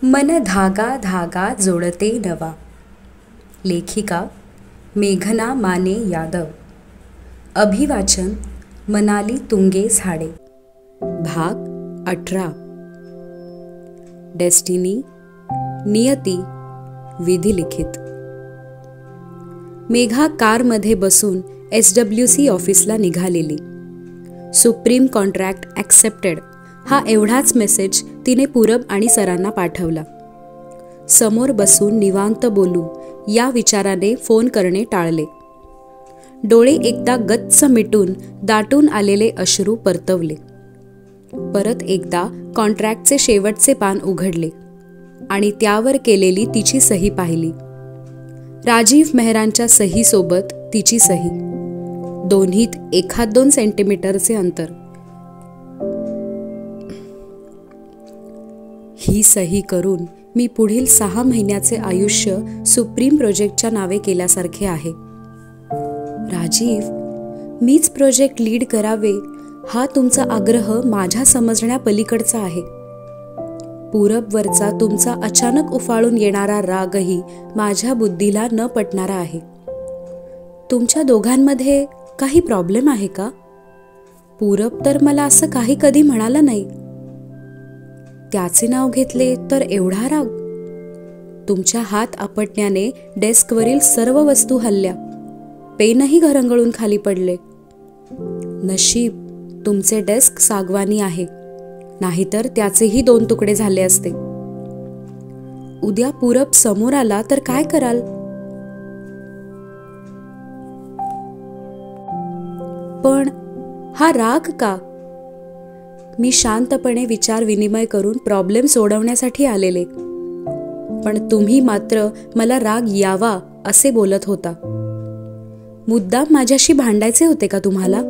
मन धागा धागा जोडते नवा. लेखिका मेघना माने यादव. अभिवाचन मनाली तुंगे झाडे. भाग 18. डेस्टिनी, नियती, विधिलिखित. मेघा कारमध्ये बसून SWC ऑफिसला निघालेली. सुप्रीम कॉन्ट्रॅक्ट ॲक्सेप्टेड हा एवढाच मेसेज तिने पूरब आणि सरांना पाठवला. समोर बसून निवांत बोलू या विचाराने फोन करणे टाळले. डोळे एकदा गच्च मिटून दाटून आलेले अश्रू परतवले. परत एकदा कॉन्ट्रॅक्टचे शेवटचे पान उघडले आणि त्यावर केलेली तिची सही पाहिली. राजीव मेहरांच्या सहीसोबत तिची सही. दोन्हीत 1-2 सेंटीमीटरचे अंतर. ही सही करून मी पुढील 6 महिन्याचे आयुष्य सुप्रीम प्रोजेक्टच्या नावे केल्यासारखे आहे. राजीव, मीच प्रोजेक्ट लीड करावे हा तुमचा आग्रह माझ्या समजण्या पलीकडचा आहे. पूरबवरचा तुमचा अचानक उफाळून येणारा रागही माझ्या बुद्धीला न पटणारा आहे. तुमच्या दोघांमध्ये काही प्रॉब्लेम आहे का? पूरब तर मला असं काही कधी म्हणाला नाही. त्याचे नाव घेतले तर एवढा राग? तुमच्या हात आपटण्याने डेस्कवरील सर्व वस्तू हलल्या. पेनही घरंगळून खाली पडले. नशीब तुमचे डेस्क सागवानी आहे, नाहीतर त्याचेही 2 तुकडे झाले असते. उद्या पूरब समोर आला तर काय कराल? पण हा राग का? मी शांतपणे विचार विनिमय करून प्रॉब्लेम सोडवण्यासाठी आलेले, पण तुम्ही मात्र मला राग यावा असे बोलत होता. मुद्दाम माझ्याशी भांडायचे होते का तुम्हाला?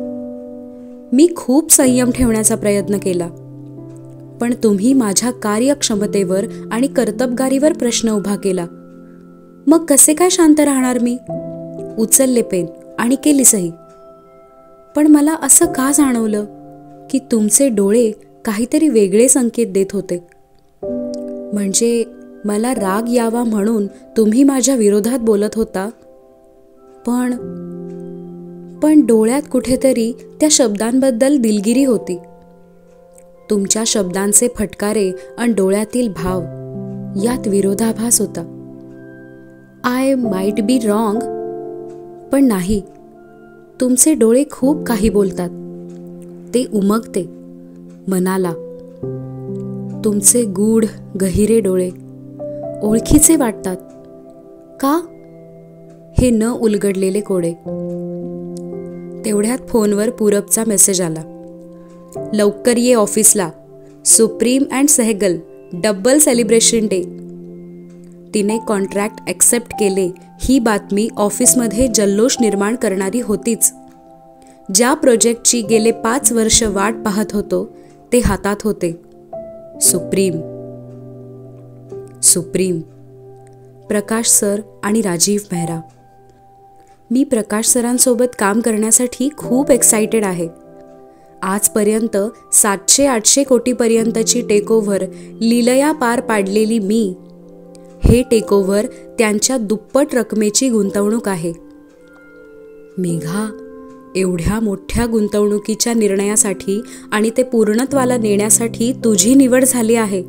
मी खूप संयम ठेवण्याचा प्रयत्न केला, पण तुम्ही माझ्या कार्यक्षमतेवर आणि कर्तबगारीवर प्रश्न उभा केला. मग कसे काय शांत राहणार मी? उचलले पेन आणि केली सही. पण मला असं का जाणवलं की तुमचे डोळे काहीतरी वेगळे संकेत देत होते? म्हणजे मला राग यावा म्हणून तुम्ही माझ्या विरोधात बोलत होता, पण डोळ्यात कुठेतरी त्या शब्दांबद्दल दिलगिरी होती. तुमच्या शब्दांचे फटकारे आणि डोळ्यातील भाव यात विरोधाभास होता. आय माइट बी रॉंग, पण नाही, तुमचे डोळे खूप काही बोलतात. ते उमगते मनाला. तुमचे गूढ गहिरे डोळे ओळखीचे वाटतात. का? हे न उलगडलेले कोडे. तेवढ्यात फोनवर पूरबचा मेसेज आला. लवकर ये ऑफिसला, Supreme and Sehgal double celebration day. तिने कॉन्ट्रॅक्ट ॲक्सेप्ट केले ही बातमी ऑफिसमध्ये जल्लोष निर्माण करणारी होतीच. ज्या प्रोजेक्टची गेले 5 वर्ष वाट पाहत होतो ते हातात होते. सुप्रीम. सुप्रीम. प्रकाश सर आणि राजीव मेहरा. मी प्रकाश सरांसोबत काम करण्यासाठी खूप एक्सायटेड आहे. आजपर्यंत 700-800 कोटीपर्यंतची टेकओव्हर लीलया पार पाडलेली मी. हे टेकओव्हर त्यांच्या दुप्पट रकमेची गुंतवणूक आहे. मेघा, एवढ्या मोठ्या गुंतवणुकीच्या निर्णयासाठी आणि ते पूर्णत्वाला नेण्यासाठी तुझी निवड झाली आहे.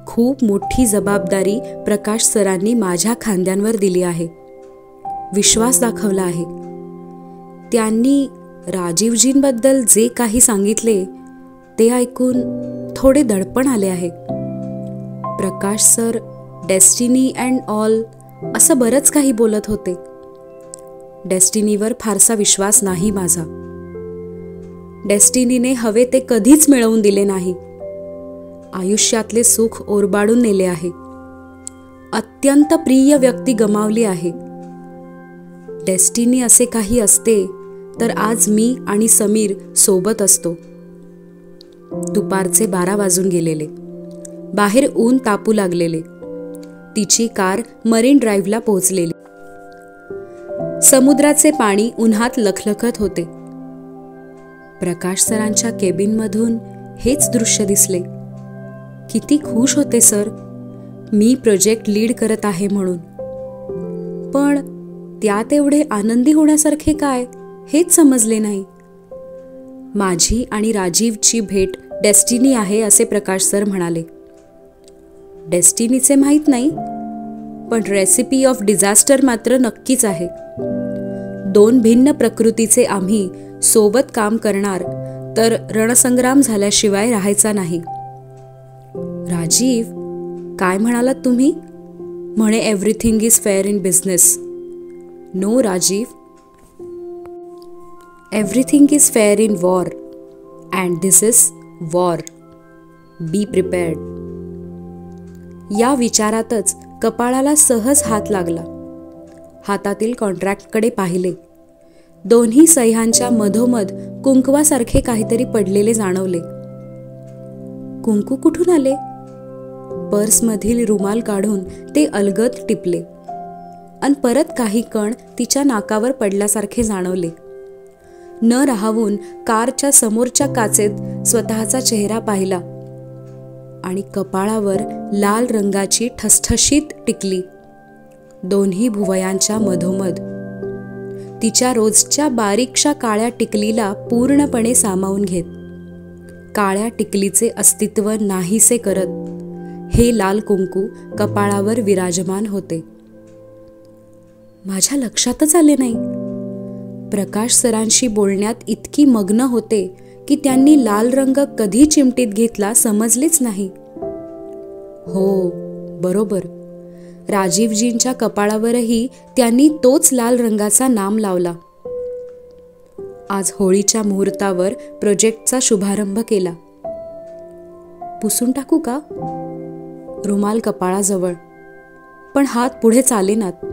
खूप मोठी जबाबदारी प्रकाश सरांनी माझ्या खांद्यांवर दिली आहे. विश्वास दाखवला आहे. त्यांनी राजीवजींबद्दल जे काही सांगितले ते ऐकून थोडे दडपण आले आहे. प्रकाश सर डेस्टिनी अँड ऑल असं बरंच काही बोलत होते. डेस्टिनीवर फारसा विश्वास नाही माझा. डेस्टिनीने हवे ते कधीच मिळवून दिले नाही. आयुष्यातले सुख ओरबाडून नेले आहे. अत्यंत प्रिय व्यक्ती गमावली आहे. डेस्टिनी असे काही असते तर आज मी आणि समीर सोबत असतो. दुपारचे 12 वाजून गेलेले. बाहेर ऊन तापू लागलेले. तिची कार मरीन ड्राईव्हला पोहोचलेली. समुद्राचे पाणी उन्हात लखलखत होते. प्रकाश सरांच्या केबिनमधून हेच दृश्य दिसले. किती खुश होते सर मी प्रोजेक्ट लीड करत आहे म्हणून. पण त्यात एवढे आनंदी होण्यासारखे काय हेच समजले नाही. माझी आणि राजीवची भेट डेस्टिनी आहे असे प्रकाश सर म्हणाले. डेस्टिनीचे माहीत नाही, पण रेसिपी ऑफ डिझास्टर मात्र नक्कीच आहे. 2 भिन्न प्रकृतीचे आम्ही सोबत काम करणार तर रणसंग्राम झाल्याशिवाय राहायचा नाही. राजीव, काय म्हणालात तुम्ही? म्हणे everything is fair in business. No Rajeev, everything is fair in war and this is war. Be prepared. या विचारातच कपाळाला सहज हात लागला. हातातील कॉन्ट्रॅक्टकडे पाहिले. दोन्ही सह्यांच्या मधोमध कुंकवासारखे काहीतरी पडलेले जाणवले. कुंकू कुठून आले? पर्समधील रुमाल काढून ते अलगद टिपले आणि परत काही कण तिच्या नाकावर पडल्यासारखे जाणवले. न राहावून कारच्या समोरच्या काचेत स्वतःचा चेहरा पाहिला आणि कपाळावर लाल रंगाची ठसठशीत टिकली दोन्ही भुवयांच्या मधोमध तिच्या रोजच्या बारीकशा काळ्या टिकलीला पूर्णपणे सामावून घेत, काळ्या टिकलीचे अस्तित्व नाहीसे करत हे लाल कुंकू कपाळावर विराजमान होते. माझ्या लक्षातच आले नाही. प्रकाश सरांशी बोलण्यात इतकी मग्न होते की त्यांनी लाल रंग कधी चिमटीत घेतला समजलेच नाही. हो, बरोबर, राजीवजींच्या कपाळावरही त्यांनी तोच लाल रंगाचा नाम लावला. आज होळीच्या मुहूर्तावर प्रोजेक्टचा शुभारंभ केला. पुसून टाकू का? रुमाल कपाळाजवळ, पण हात पुढे चालेनात.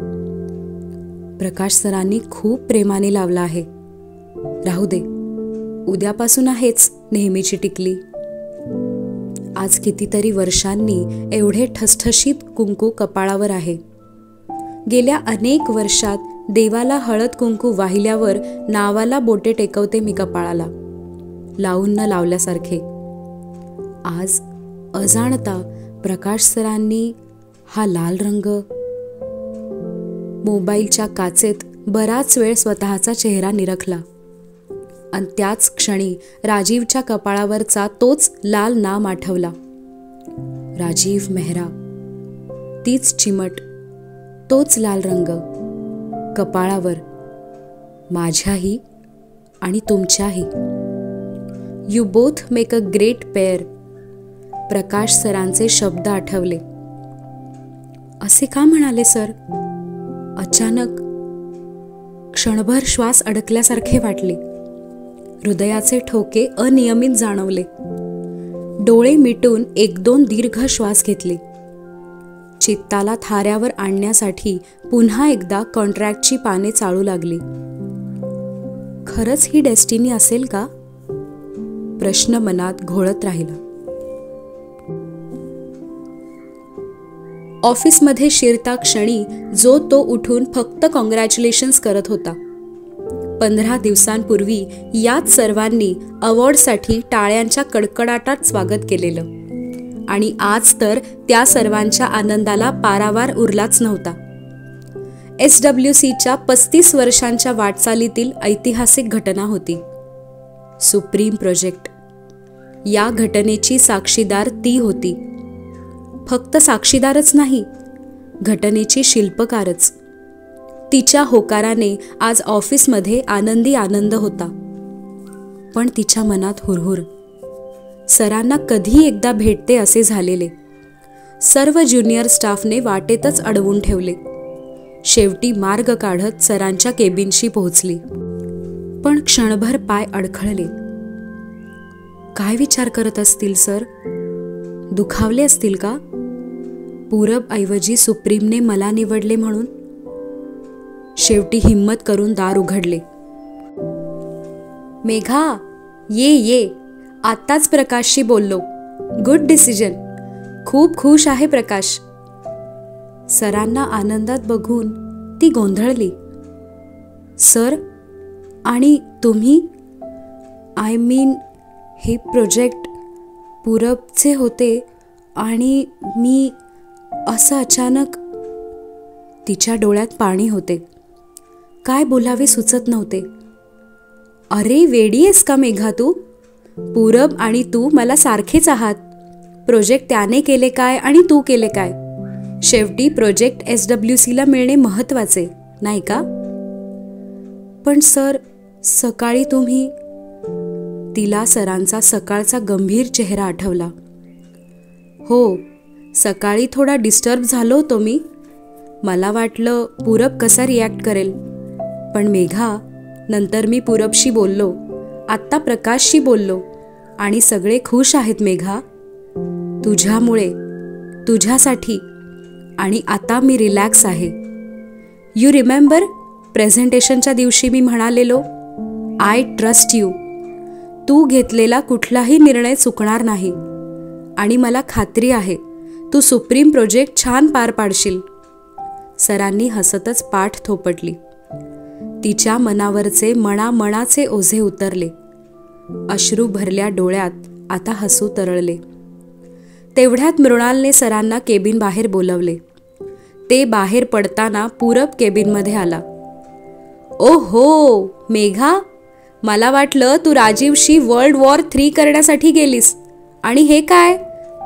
प्रकाश सरांनी खूप प्रेमाने लावला आहे. राहू दे, उद्यापासून आहेच नेहमीची टिकली. आज कितीतरी वर्षांनी एवढे ठसठशीत कुंकू कपाळावर आहे. गेल्या अनेक वर्षात देवाला हळद कुंकू वाहिल्यावर नावाला बोटे टेकवते मी कपाळाला, लावून न लावल्यासारखे. आज अजाणता प्रकाश सरांनी हा लाल रंग. मोबाईलच्या काचेत बराच वेळ स्वतःचा चेहरा निरखला आणि त्याच क्षणी राजीवच्या कपाळावरचा तोच लाल नाम आठवला. राजीव मेहरा. तीच चिमट, तोच लाल रंग कपाळावर, माझ्याही आणि तुमच्याही. You both make a great pair. Prakash सरांचे शब्द आठवले. असे का म्हणाले सर? अचानक क्षणभर श्वास अडकल्यासारखे वाटले. हृदयाचे ठोके अनियमित जाणवले. डोळे मिटून 1-2 दीर्घ श्वास घेतले. चित्ताला थाऱ्यावर आणण्यासाठी पुन्हा एकदा कॉन्ट्रॅक्टची पाने चाळू लागली. खरंच ही डेस्टिनी असेल का? प्रश्न मनात घोळत राहिला. ऑफिसमध्ये शिरता क्षणी जो तो उठून फक्त कॉंग्रॅच्युलेशन्स करत होता. 15 दिवसांपूर्वी याच सर्वांनी अवॉर्डसाठी टाळ्यांच्या कडकडाटात स्वागत केलेलं आणि आज तर त्या सर्वांच्या आनंदाला पारावार उरलाच नव्हता. SWCच्या 35 वर्षांच्या वाटचालीतील ऐतिहासिक घटना होती. Supreme project. या घटनेची साक्षीदार ती होती. फक्त साक्षीदारच नाही, घटनेची शिल्पकारच. तिच्या होकाराने आज ऑफिसमध्ये आनंदी आनंद होता. पण तिच्या मनात हुरहुर. सरांना कधी एकदा भेटते असे झालेले. सर्व ज्युनियर स्टाफने वाटेतच अडवून ठेवले. शेवटी मार्ग काढत सरांच्या केबिनशी पोहोचली. पण क्षणभर पाय अडखळले. काय विचार करत असतील सर? दुखावले असतील का? पूरब ऐवजी सुप्रीमने मला निवडले म्हणून? शेवटी हिम्मत करून दार उघडले. मेघा, ये. आत्ताच प्रकाशशी बोललो. Good decision. खूप खुश आहे प्रकाश. सरांना आनंदात बघून ती गोंधळली. सर, आणि तुम्ही? आय मीन, हे प्रोजेक्ट पूरबचे होते आणि मी असं अचानक तिच्या डोळ्यात पाणी होते. काय बोलावे सुचत नव्हते. अरे वेडी आहेस का मेघा तू? पूरब आणि तू मला सारखेच आहात. प्रोजेक्ट त्याने केले काय आणि तू केले काय? शेवटी प्रोजेक्ट SWCला मिळणे महत्वाचे नाही का? पण सर, सकाळी तुम्ही... तिला सरांचा सकाळचा गंभीर चेहरा आठवला. हो, सकाळी थोडा डिस्टर्ब झालो होतो मी. मला वाटलं पूरब कसा रिॲक्ट करेल. पण मेघा, नंतर मी पूरबशी बोललो, आत्ता प्रकाशशी बोललो आणि सगळे खुश आहेत मेघा. तुझ्यामुळे, तुझ्यासाठी. आणि आता मी रिलॅक्स आहे. यू रिमेंबर प्रेझेंटेशनच्या दिवशी मी म्हणालेलो, आय ट्रस्ट यू. तू घेतलेला कुठलाही निर्णय चुकणार नाही आणि मला खात्री आहे तू सुप्रीम प्रोजेक्ट छान पार पाडशील. सरांनी हसतच पाठ थोपटली. तिच्या मनावरचे मणामणाचे ओझे उतरले. अश्रू भरल्या डोळ्यात आता हसू तरळले. तेवढ्यात मृणालने सरांना केबिन बाहेर बोलवले. ते बाहेर पडताना पूरब केबिनमध्ये आला. ओ हो मेघा, मला वाटलं तू राजीवशी वर्ल्ड वॉर 3 करण्यासाठी गेलीस आणि हे काय,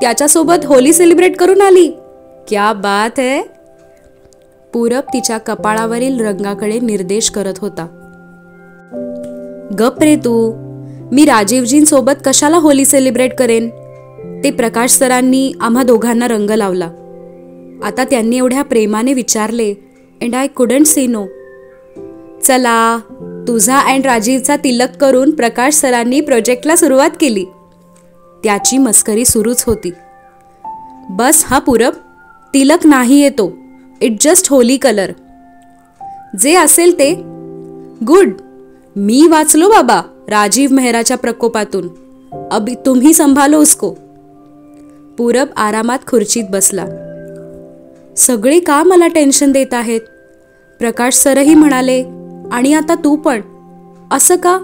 त्याच्यासोबत होली सेलिब्रेट करून आली. क्या बात है. पूरब तिच्या कपाळावरील रंगाकडे निर्देश करत होता. गप रे तू. मी राजीवजींसोबत कशाला होली सेलिब्रेट करेन? ते प्रकाश सरांनी आम्हा दोघांना रंग लावला. आता त्यांनी एवढ्या प्रेमाने विचारले and I couldn't say no. चला, तुझा अँड राजीवचा तिलक करून प्रकाश सरांनी प्रोजेक्टला सुरुवात केली. त्याची मस्करी सुरूच होती. बस हा पूरब, तिलक नाही येतो. It just Holy colour. जे असेल ते गुड. मी वाचलो बाबा राजीव मेहराच्या प्रकोपातून. अभी तुम्ही संभालो उसको. पूरब आरामात खुर्चीत बसला. सगळे का मला टेन्शन देत आहेत? प्रकाश सरही म्हणाले आणि आता तू पण. असं का?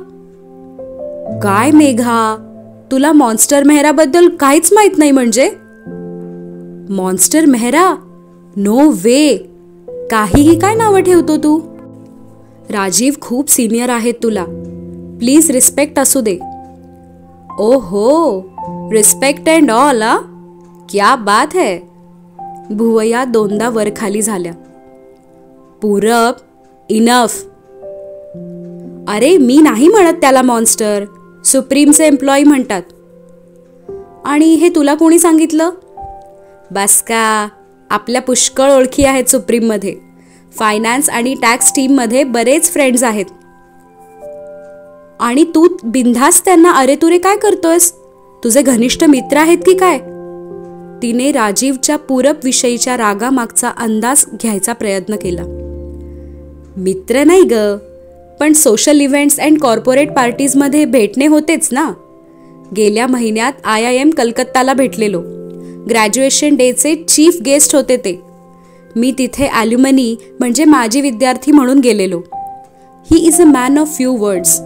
काय मेघा, तुला मॉन्स्टर मेहराबद्दल काहीच माहित नाही म्हणजे? मॉन्स्टर मेहरा? नो वे. काहीही काय नावं ठेवतो तू? राजीव खूप सिनियर आहेत तुला. प्लीज रिस्पेक्ट असू दे. ओ हो, रिस्पेक्ट अँड ऑल. क्या बात है. भुवया दोनदा वर खाली झाल्या. पूरब, इनफ. अरे मी नाही म्हणत त्याला मॉन्स्टर. सुप्रीमचे एम्प्लॉई म्हणतात. आणि हे तुला कोणी सांगितलं? बस का, आपल्या पुष्कळ ओळखी आहेत सुप्रीममध्ये. फायनान्स आणि टॅक्स टीममध्ये बरेच फ्रेंड्स आहेत. आणि तू बिनधास्त त्यांना अरे तुरे काय करतोयस? तुझे घनिष्ठ मित्र आहेत की काय? तिने राजीवच्या पूरब विषयीच्या रागामागचा अंदाज घ्यायचा प्रयत्न केला. मित्र नाही ग, पण सोशल इव्हेंट्स अँड कॉर्पोरेट पार्टीजमध्ये भेटणे होतेच ना. गेल्या महिन्यात IIM कलकत्ताला भेटलेलो. ग्रॅज्युएशन डेचे चीफ गेस्ट होते ते. मी तिथे ॲल्युमनी म्हणजे माजी विद्यार्थी म्हणून गेलेलो. He is a man of few words.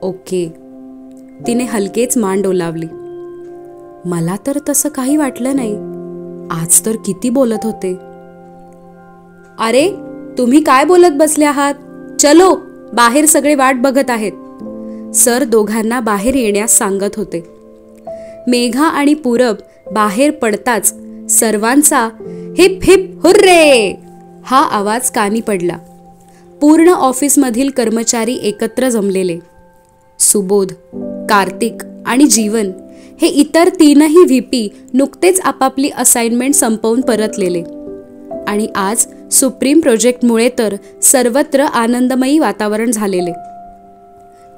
Okay. तिने हलकेच मान डोलावली. मला तर तसं काही वाटलं नाही. आज तर किती बोलत होते. अरे तुम्ही काय बोलत बसले आहात? चलो, बाहेर सगळे वाट बघत आहेत. सर दोघांना बाहेर येण्यास सांगत होते. मेघा आणि पूरब बाहेर पडताच सर्वांचा हिप हिप हुर्रे हा आवाज कानी पडला. पूर्ण ऑफिसमधील कर्मचारी एकत्र जमलेले. सुबोध, कार्तिक आणि जीवन हे इतर 3ही VP नुकतेच आपापली असाइनमेंट संपवून परतलेले. आणि आज सुप्रीम प्रोजेक्टमुळे तर सर्वत्र आनंदमयी वातावरण झालेले.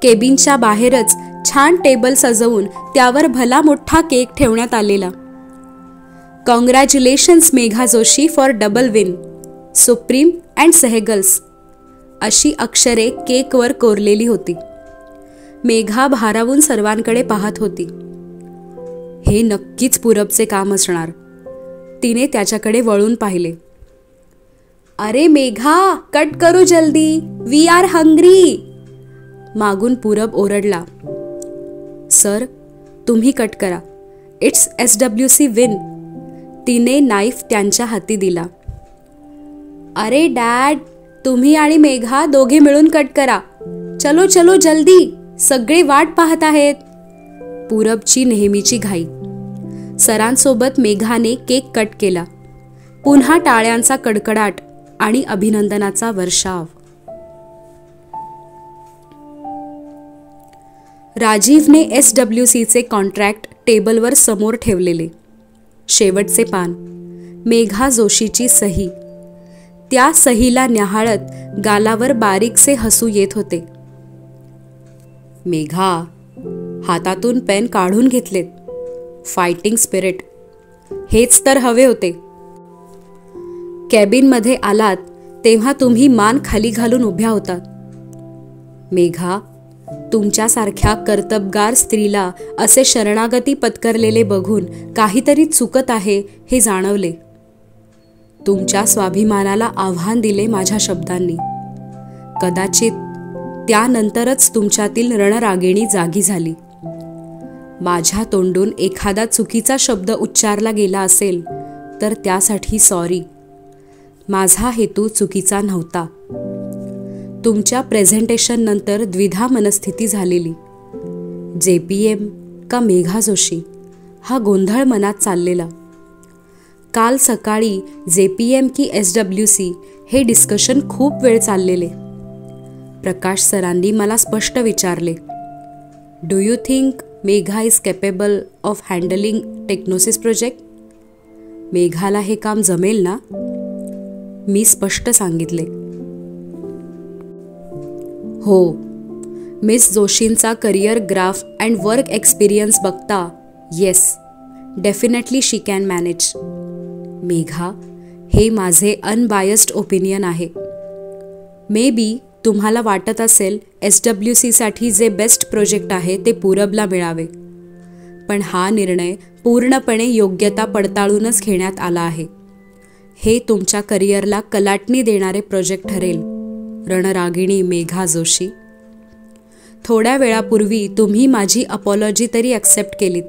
केबिनच्या बाहेरच छान टेबल सजवून त्यावर भला मोठा केक ठेवण्यात आलेला. Congratulations Megha Joshi for double win, supreme and Sehgals अशी अक्षरे केकवर कोरलेली होती. मेघा भारावून सर्वांकडे पाहत होती. हे नक्कीच पूरबचे काम असणार. तिने त्याच्याकडे वळून पाहिले. अरे मेघा, कट करू जल्दी, वी आर हंग्री. मागून पूरब ओरडला. सर, तुम्ही कट करा. It's SWC win. तिने नाईफ त्यांच्या हाती दिला. अरे डॅड, तुम्ही आणि मेघा दोघे मिळून कट करा. चलो चलो जल्दी, सगळे वाट पाहत आहेत. पूरबची नेहमीची घाई. सरांसोबत मेघाने केक कट केला. पुन्हा टाळ्यांचा कडकडाट आणि अभिनंदनाचा वर्षाव. राजीवने SWCचे कॉन्ट्रॅक्ट टेबलवर समोर ठेवलेले. शेवटचे पान, मेघा जोशीची सही. त्या सहीला न्याहाळत गालावर बारीकसे हसू येत होते. मेघा, हातातून पेन काढून घेतलेत. फायटिंग स्पिरिट, हेच तर हवे होते. कॅबिनमध्ये आलात तेव्हा तुम्ही मान खाली घालून उभ्या होतात. मेघा, तुमच्यासारख्या कर्तबगार स्त्रीला असे शरणागती पत्करलेले बघून काहीतरी चुकत आहे हे जाणवले. तुमच्या स्वाभिमानाला आव्हान दिले माझ्या शब्दांनी. कदाचित त्यानंतरच तुमच्यातील रणरागिणी जागी झाली. माझ्या तोंडून एखादा चुकीचा शब्द उच्चारला गेला असेल तर त्यासाठी सॉरी. माझा हेतू चुकीचा नव्हता. तुमच्या प्रेझेंटेशन नंतर द्विधा मनस्थिती झालेली. JPM का मेघा जोशी हा गोंधळ मनात चाललेला. काल सकाळी JPM की SWC हे डिस्कशन खूप वेळ चाललेले. प्रकाश सरांनी मला स्पष्ट विचारले, do you think Megha is capable of handling Technosys project? मेघाला हे काम जमेल ना? मी स्पष्ट सांगितले, हो. मिस जोशींचा career graph and work experience बघता yes, definitely she can manage. Megha, हे माझे अनबायस्ड ओपिनियन आहे. मे बी तुम्हाला वाटत असेल SWCसाठी जे बेस्ट प्रोजेक्ट आहे ते पूरबला मिळावे, पण हा निर्णय पूर्णपणे योग्यता पडताळूनच घेण्यात आला आहे. हे तुमच्या करिअरला कलाटणी देणारे प्रोजेक्ट ठरेल, रणरागिणी मेघा जोशी. थोड्या वेळापूर्वी तुम्ही माझी अपॉलॉजी तरी ॲक्सेप्ट केलीत.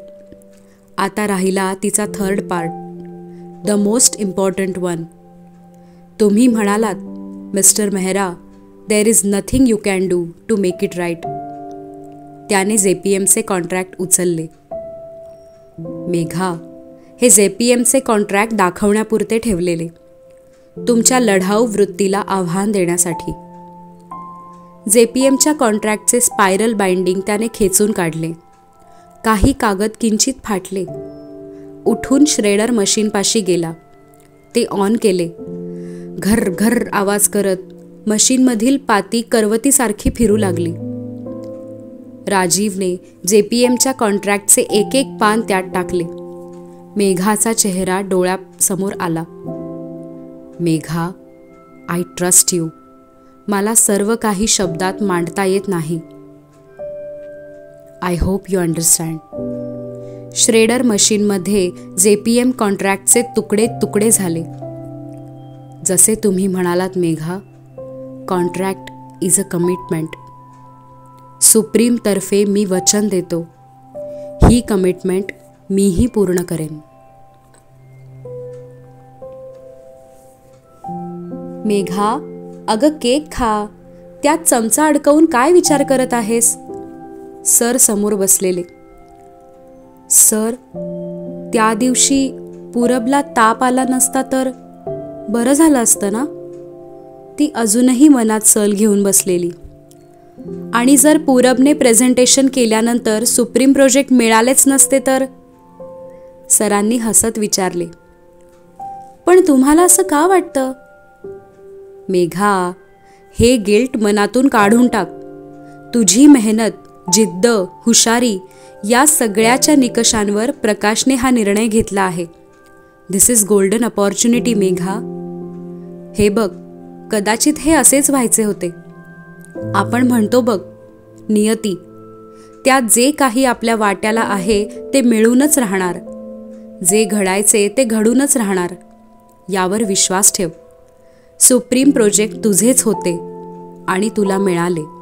आता राहिला तिचा third part, the most important one. तुम्ही म्हणालात, mister Mehra, there is nothing you can do to make it right. त्याने JPMचे कॉन्ट्रॅक्ट उचलले. मेघा, हे JPMचे कॉन्ट्रॅक्ट दाखवण्यापुरते ठेवलेले, तुमच्या लढाऊ वृत्तीला आव्हान देण्यासाठी. JPMच्या कॉन्ट्रॅक्टचे स्पायरल बाइंडिंग त्याने खेचून काढले. काही कागद किंचित फाटले. उठून श्रेडर मशीनपाशी गेला. ते ऑन केले. घर घर आवाज करत मशीनमधील पाती करवतीसारखी फिरू लागली. राजीवने JPMच्या कॉन्ट्रॅक्टचे एक एक पान त्यात टाकले. मेघाचा चेहरा डोळ्यासमोर आला. Megha, I trust you. मला सर्व काही शब्दात मांडता येत नाही. I hope you understand. Shredder मशीनमध्ये JPM कॉन्ट्रॅक्टचे तुकडे तुकडे झाले. जसे तुम्ही म्हणालात Megha, contract is a commitment. Supreme तर्फे मी वचन देतो, ही कमिटमेंट मीही पूर्ण करेन. मेघा, अगं केक खा. त्यात चमचा अडकवून काय विचार करत आहेस? सर समोर बसलेले. सर, त्या दिवशी पूरबला ताप आला नसता तर बरं झालं असतं ना? ती अजूनही मनात सल घेऊन बसलेली. आणि जर पूरबने प्रेझेंटेशन केल्यानंतर सुप्रीम प्रोजेक्ट मिळालेच नसते तर? सरांनी हसत विचारले. पण तुम्हाला असं का वाटतं? मेघा, हे गिल्ट मनातून काढून टाक. तुझी मेहनत, जिद्द, हुशारी या सगळ्याच्या निकषांवर प्रकाशने हा निर्णय घेतला आहे. दिस इज गोल्डन अपॉर्च्युनिटी मेघा. हे बघ, कदाचित हे असेच व्हायचे होते. आपण म्हणतो बघ, नियती. त्यात जे काही आपल्या वाट्याला आहे ते मिळूनच राहणार. जे घडायचे ते घडूनच राहणार. यावर विश्वास ठेव. सुप्रीम प्रोजेक्ट तुझेच होते आणि तुला मिळाले.